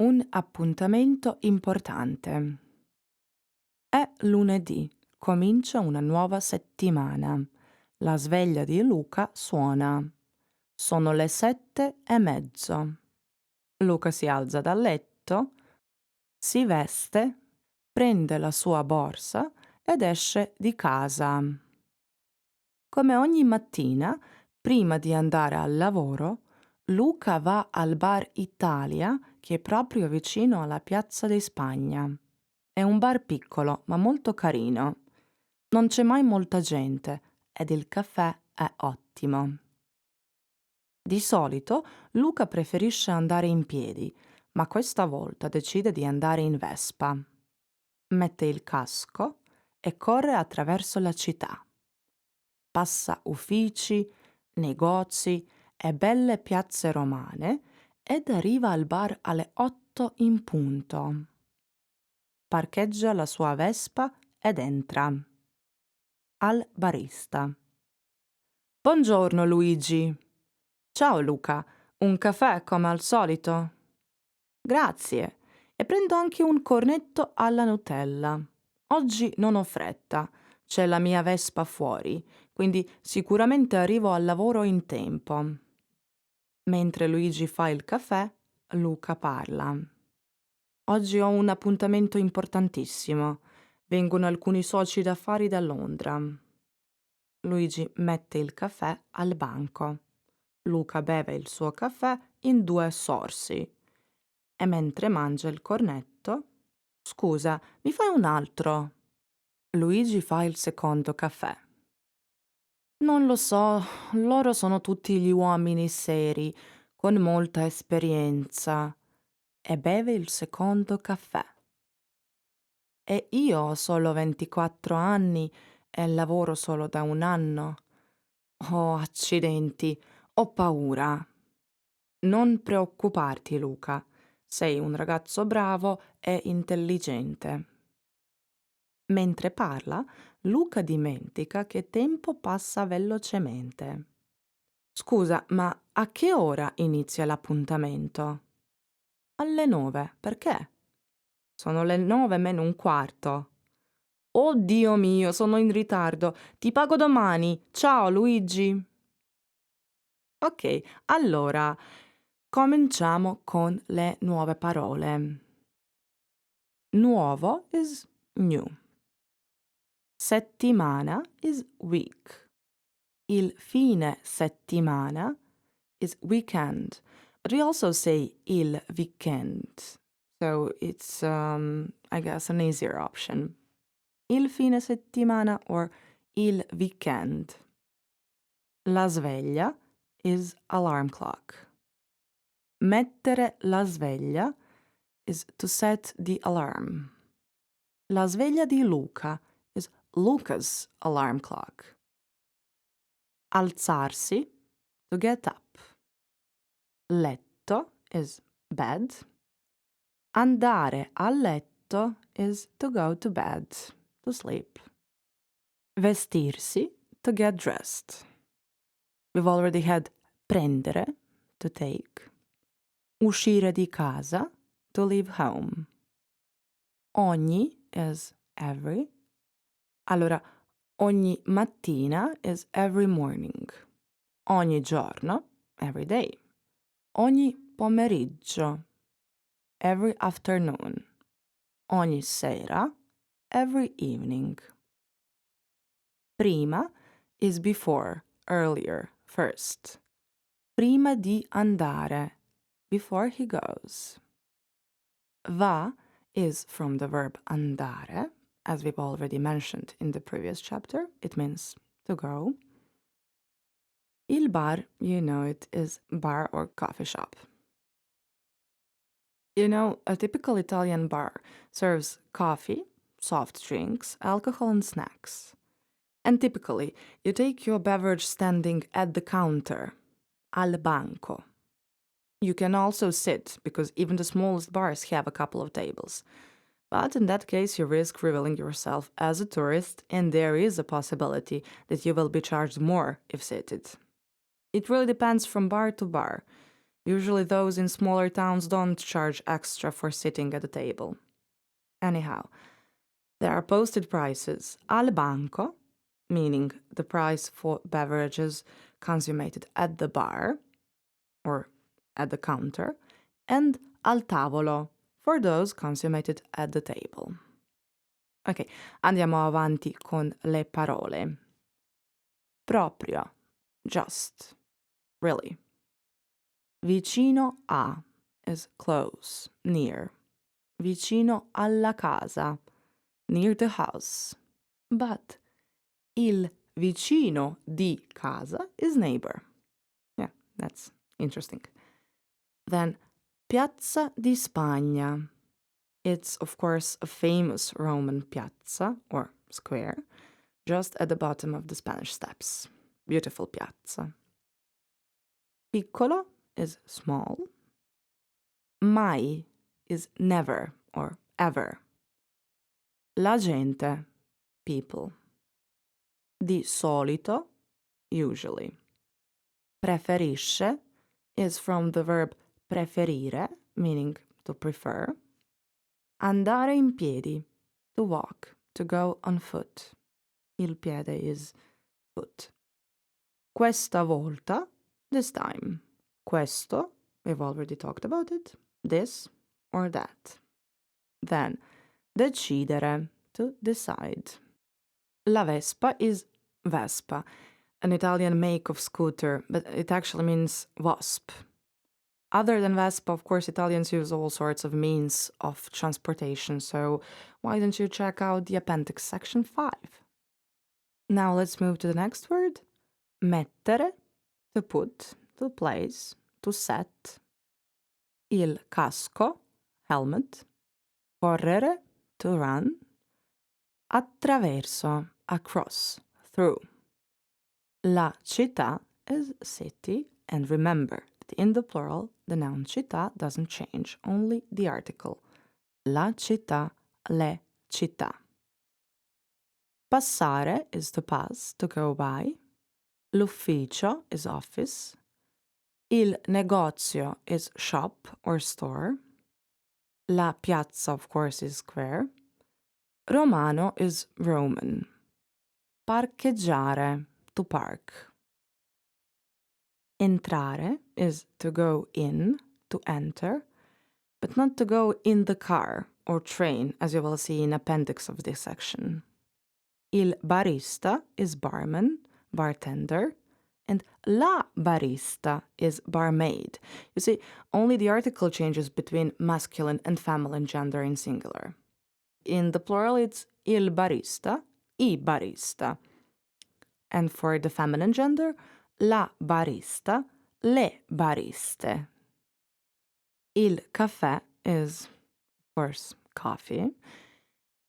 Un appuntamento importante. È lunedì, comincia una nuova settimana. La sveglia di Luca suona. Sono le 7:30. Luca si alza dal letto, si veste, prende la sua borsa ed esce di casa. Come ogni mattina, prima di andare al lavoro, Luca va al bar Italia che è proprio vicino alla Piazza di Spagna. È un bar piccolo, ma molto carino. Non c'è mai molta gente ed il caffè è ottimo. Di solito Luca preferisce andare in piedi, ma questa volta decide di andare in Vespa. Mette il casco e corre attraverso la città. Passa uffici, negozi e belle piazze romane ed arriva al bar alle 8 in punto. Parcheggia la sua Vespa ed entra. Al barista. Buongiorno Luigi. Ciao Luca, un caffè come al solito? Grazie. E prendo anche un cornetto alla Nutella. Oggi non ho fretta, c'è la mia Vespa fuori, quindi sicuramente arrivo al lavoro in tempo. Mentre Luigi fa il caffè, Luca parla. Oggi ho un appuntamento importantissimo. Vengono alcuni soci d'affari da Londra. Luigi mette il caffè al banco. Luca beve il suo caffè in 2 sorsi. E mentre mangia il cornetto, scusa, mi fai un altro? Luigi fa il secondo caffè. Non lo so, loro sono tutti gli uomini seri, con molta esperienza. E beve il secondo caffè. E io ho solo 24 anni e lavoro solo da 1 anno. Oh, accidenti, ho paura. Non preoccuparti, Luca. Sei un ragazzo bravo e intelligente. Mentre parla, Luca dimentica che tempo passa velocemente. Scusa, ma a che ora inizia l'appuntamento? Alle 9, perché? Sono le 9 meno un quarto. Oh Dio mio, sono in ritardo. Ti pago domani. Ciao Luigi. Ok, allora cominciamo con le nuove parole. Nuovo is new. Settimana is week. Il fine settimana is weekend. But we also say il weekend. So it's, I guess, an easier option. Il fine settimana or il weekend. La sveglia is alarm clock. Mettere la sveglia is to set the alarm. La sveglia di Luca is Luca's alarm clock. Alzarsi, to get up. Letto is bed. Andare a letto is to go to bed, to sleep. Vestirsi, to get dressed. We've already had prendere, to take. Uscire di casa, to leave home. Ogni is every. Allora, ogni mattina is every morning. Ogni giorno, every day. Ogni pomeriggio, every afternoon. Ogni sera, every evening. Prima is before, earlier, first. Prima di andare, before he goes. Va is from the verb andare, as we've already mentioned in the previous chapter. It means to go. Il bar, you know it, is bar or coffee shop. You know, a typical Italian bar serves coffee, soft drinks, alcohol, and snacks. And typically, you take your beverage standing at the counter, al banco. You can also sit, because even the smallest bars have a couple of tables. But in that case, you risk revealing yourself as a tourist, and there is a possibility that you will be charged more if seated. It really depends from bar to bar. Usually those in smaller towns don't charge extra for sitting at the table. Anyhow, there are posted prices al banco, meaning the price for beverages consummated at the bar or at the counter, and al tavolo for those consummated at the table. Ok, andiamo avanti con le parole. Proprio, just, really. Vicino a is close, near. Vicino alla casa, near the house. But il vicino di casa is neighbor. Yeah, that's interesting. Then Piazza di Spagna. It's, of course, a famous Roman piazza, or square, just at the bottom of the Spanish Steps. Beautiful piazza. Piccolo is small. Mai is never or ever. La gente, people. Di solito, usually. Preferisce is from the verb preferire, meaning to prefer. Andare in piedi, to walk, to go on foot. Il piede is foot. Questa volta, this time. Questo, we've already talked about it. This or that. Then, decidere, to decide. La Vespa is Vespa, an Italian make of scooter, but it actually means wasp. Other than Vespa, of course, Italians use all sorts of means of transportation, so why don't you check out the appendix section 5? Now let's move to the next word. Mettere, to put, to place, to set. Il casco, helmet. Correre, to run. Attraverso, across, through. La città is city, and remember that in the plural, the noun città doesn't change, only the article. La città, le città. Passare is to pass, to go by. L'ufficio is office. Il negozio is shop or store. La piazza, of course, is square. Romano is Roman. Parcheggiare, to park. Entrare is to go in, to enter, but not to go in the car or train, as you will see in appendix of this section. Il barista is barman, bartender, and la barista is barmaid. You see, only the article changes between masculine and feminine gender in singular. In the plural, it's il barista, I barista. And for the feminine gender, la barista, le bariste. Il caffè is, of course, coffee.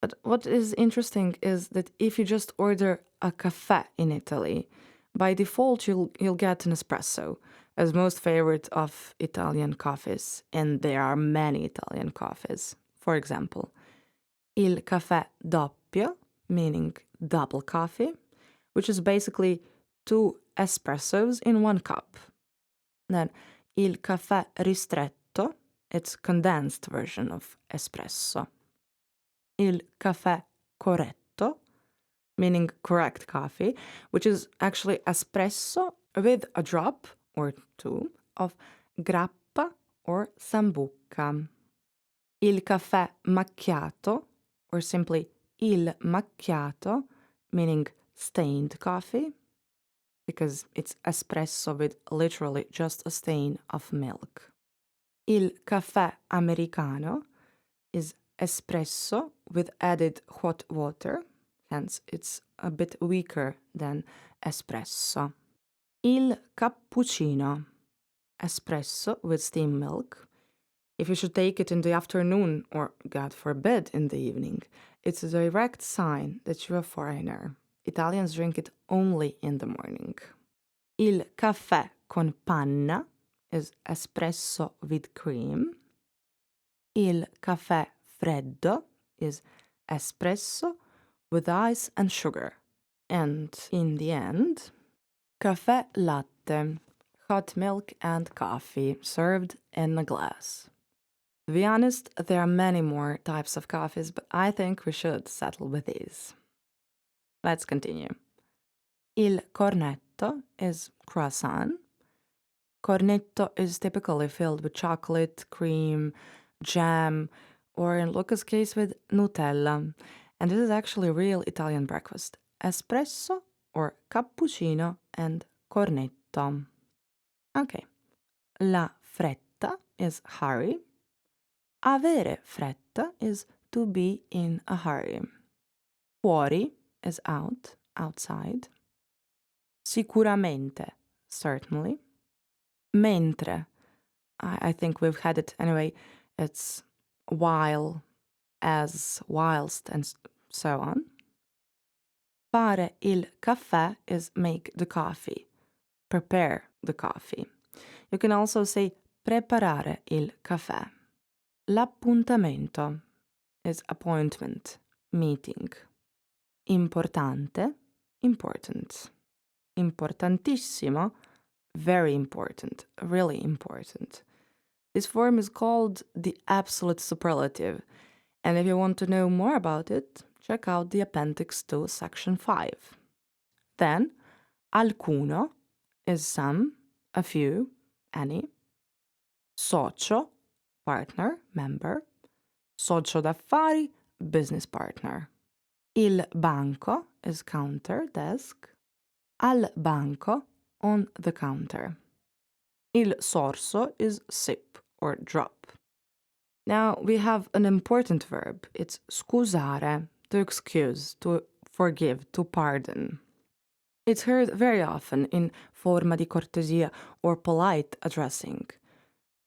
But what is interesting is that if you just order a caffè in Italy, by default you'll get an espresso, as most favorite of Italian coffees, and there are many Italian coffees. For example, il caffè doppio, meaning double coffee, which is basically 2 espressos in 1 cup. Then il caffè ristretto, it's condensed version of espresso. Il caffè corretto, meaning correct coffee, which is actually espresso with a drop or 2 of grappa or sambuca. Il caffè macchiato, or simply il macchiato, meaning stained coffee, because it's espresso with literally just a stain of milk. Il caffè americano is espresso with added hot water, hence it's a bit weaker than espresso. Il cappuccino, espresso with steamed milk. If you should take it in the afternoon, or God forbid, in the evening, it's a direct sign that you're a foreigner. Italians drink it only in the morning. Il caffè con panna is espresso with cream. Il caffè freddo is espresso with ice and sugar. And in the end, caffè latte, hot milk and coffee served in a glass. To be honest, there are many more types of coffees, but I think we should settle with these. Let's continue. Il cornetto is croissant. Cornetto is typically filled with chocolate, cream, jam, or in Luca's case with Nutella. And this is actually a real Italian breakfast. Espresso or cappuccino and cornetto. Okay. La fretta is hurry. Avere fretta is to be in a hurry. Fuori is out, outside. Sicuramente, certainly. Mentre, I think we've had it anyway. It's while, as, whilst, and so on. Fare il caffè is make the coffee, prepare the coffee. You can also say preparare il caffè. L'appuntamento is appointment, meeting. Importante, important. Importantissimo, very important, really important. This form is called the absolute superlative, and if you want to know more about it, check out the Appendix 2, Section 5. Then, alcuno is some, a few, any. Socio, partner, member. Socio d'affari, business partner. Il banco is counter, desk. Al banco, on the counter. Il sorso is sip or drop. Now we have an important verb. It's scusare, to excuse, to forgive, to pardon. It's heard very often in forma di cortesia or polite addressing.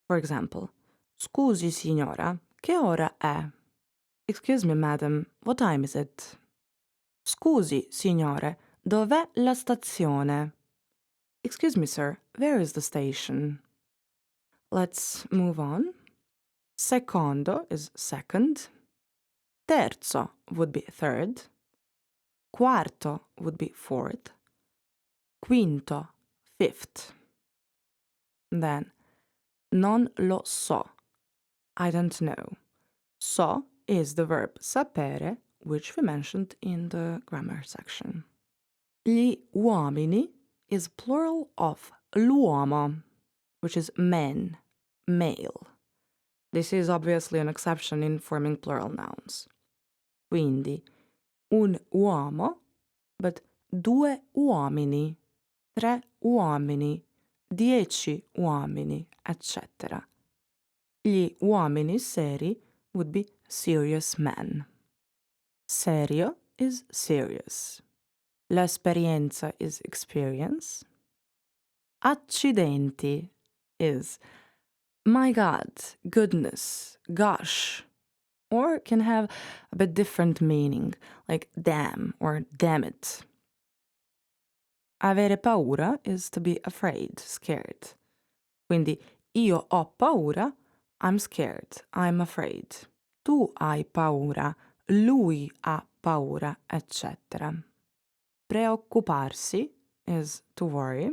For example, scusi signora, che ora è? Excuse me, madam, what time is it? Scusi, signore, dov'è la stazione? Excuse me, sir, where is the station? Let's move on. Secondo is second. Terzo would be third. Quarto would be fourth. Quinto, fifth. Then, non lo so. I don't know. So is the verb sapere, which we mentioned in the grammar section. Gli uomini is plural of l'uomo, which is men, male. This is obviously an exception in forming plural nouns. Quindi, un uomo, but due uomini, tre uomini, 10 uomini, etc. Gli uomini seri would be serious men. Serio is serious. L'esperienza is experience. Accidenti is my God, goodness, gosh, or can have a bit different meaning, like damn or damn it. Avere paura is to be afraid, scared. Quindi io ho paura, I'm scared, I'm afraid. Tu hai paura, lui ha paura, etc. Preoccuparsi is to worry.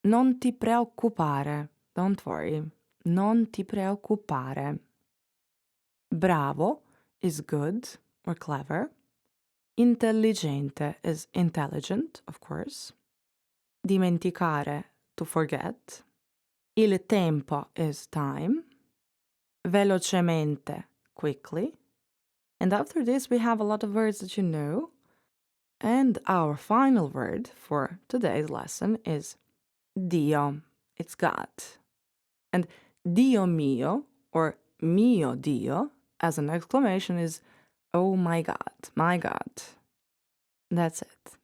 Non ti preoccupare, don't worry. Non ti preoccupare. Bravo is good or clever. Intelligente is intelligent, of course. Dimenticare, to forget. Il tempo is time. Velocemente, quickly. And after this, we have a lot of words that you know. And our final word for today's lesson is Dio. It's God. And Dio mio, or mio Dio, as an exclamation is, oh my God, my God. That's it.